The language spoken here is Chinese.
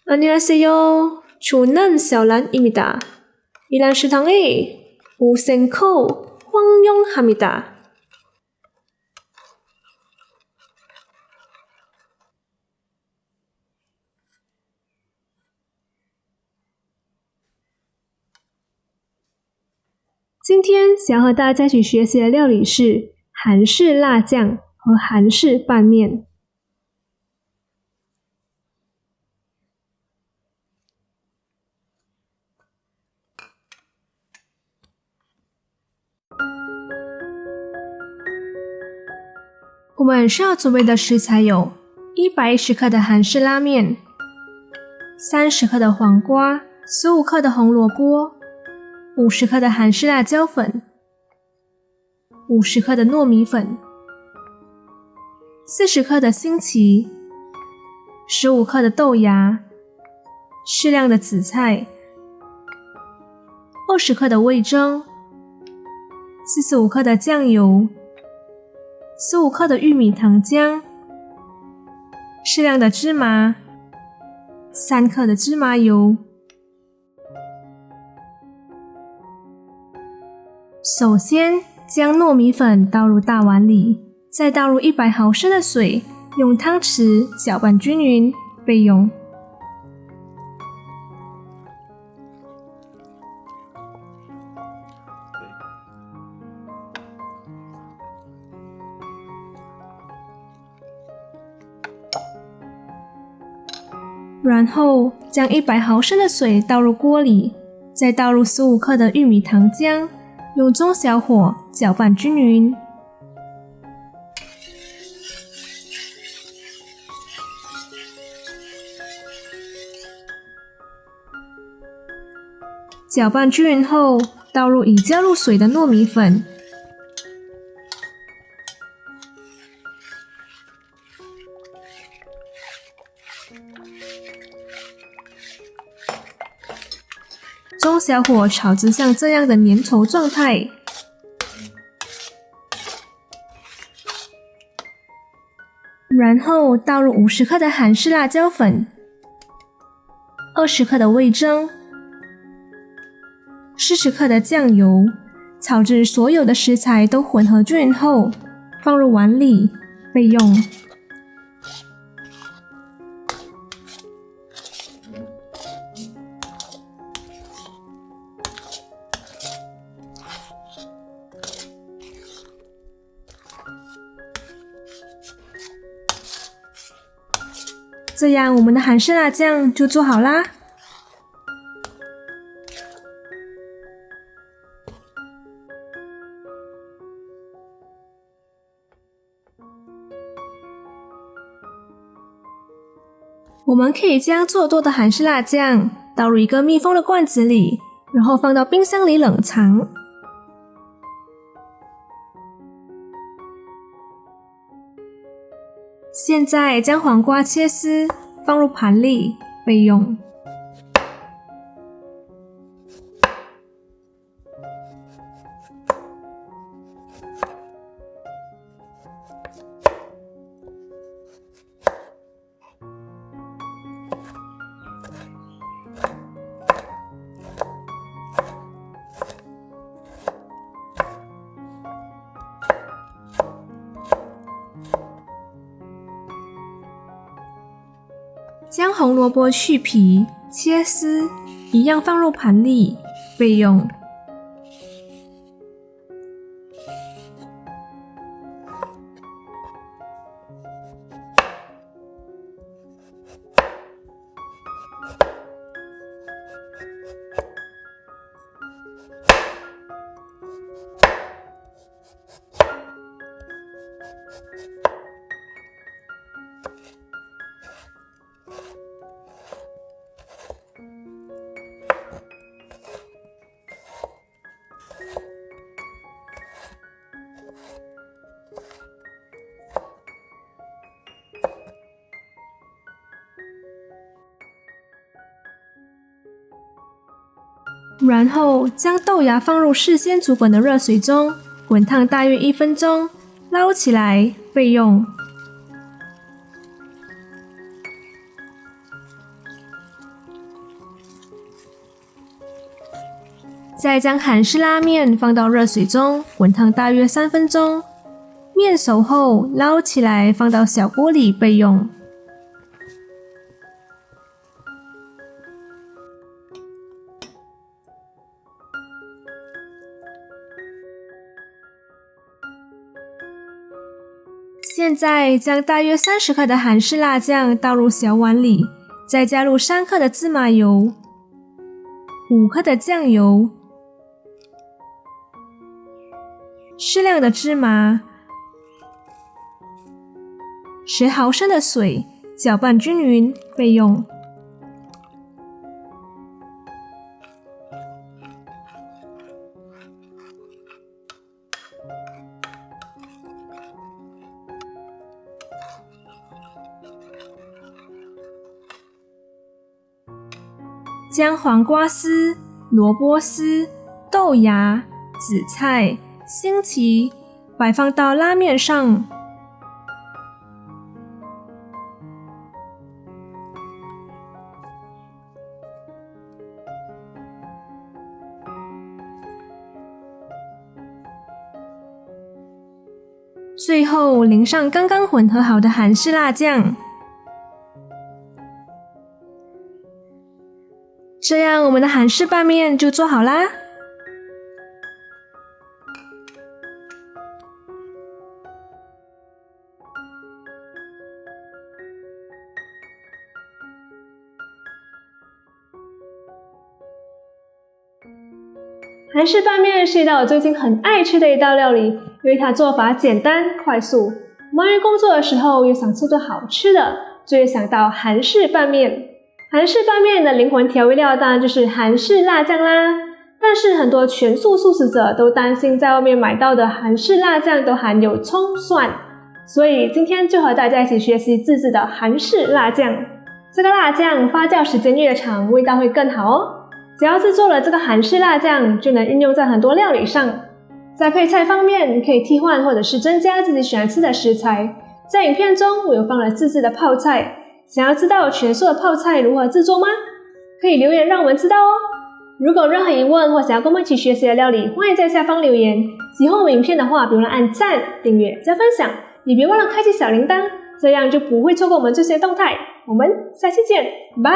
안녕하세요. 저는 샤오란입니다. 이란 식당의 오센코 황영합니다.今天想和大家一起学习的料理是韩式辣酱和韩式拌面。我们需要准备的食材有110克的韩式拉面、30克的黄瓜、15克的红萝卜、50克的韩式辣椒粉、50克的糯米粉、40克的星旗、15克的豆芽、适量的紫菜、20克的味噌、45克的酱油、15克的玉米糖浆、适量的芝麻、3克的芝麻油。首先将糯米粉倒入大碗里，再倒入100毫升的水，用汤匙搅拌均匀，备用。然后将100毫升的水倒入锅里，再倒入15克的玉米糖浆，用中小火搅拌均匀。搅拌均匀后，倒入已加入水的糯米粉，中小火炒至像这样的粘稠状态。然后倒入50克的韩式辣椒粉、20克的味噌、40克的酱油，炒至所有的食材都混合均匀后，放入碗里备用。这样我们的韩式辣酱就做好啦。我们可以将做多的韩式辣酱倒入一个密封的罐子里，然后放到冰箱里冷藏。现在将黄瓜切丝，放入盘里备用。将红萝卜去皮切丝，一样放入盘里备用。然后将豆芽放入事先煮滚的热水中，滚烫大约1分钟，捞起来备用。再将韩式拉面放到热水中滚烫大约3分钟，面熟后捞起来放到小锅里备用。现在将大约30克的韩式辣酱倒入小碗里，再加入3克的芝麻油、5克的酱油、适量的芝麻、10毫升的水，搅拌均匀备用。将黄瓜丝、萝卜丝、豆芽、紫菜、星旗摆放到拉面上，最后淋上刚刚混合好的韩式辣酱。这样我们的韩式拌面就做好啦。韩式拌面是一道我最近很爱吃的一道料理，因为它做法简单快速，忙于工作的时候又想吃顿好吃的，就会想到韩式拌面。韩式拌面的灵魂调味料当然就是韩式辣酱啦，但是很多全素素食者都担心在外面买到的韩式辣酱都含有葱蒜，所以今天就和大家一起学习自制的韩式辣酱。这个辣酱发酵时间越长，味道会更好哦。只要制作了这个韩式辣酱，就能运用在很多料理上。在配菜方面，可以替换或者是增加自己喜欢吃的食材。在影片中我有放了自制的泡菜，想要知道全素的泡菜如何制作吗？可以留言让我们知道哦。如果有任何疑问或想要跟我们一起学习的料理，欢迎在下方留言。喜欢我们影片的话，别忘了按赞、订阅、加分享，也别忘了开启小铃铛，这样就不会错过我们这些动态。我们下期见，拜。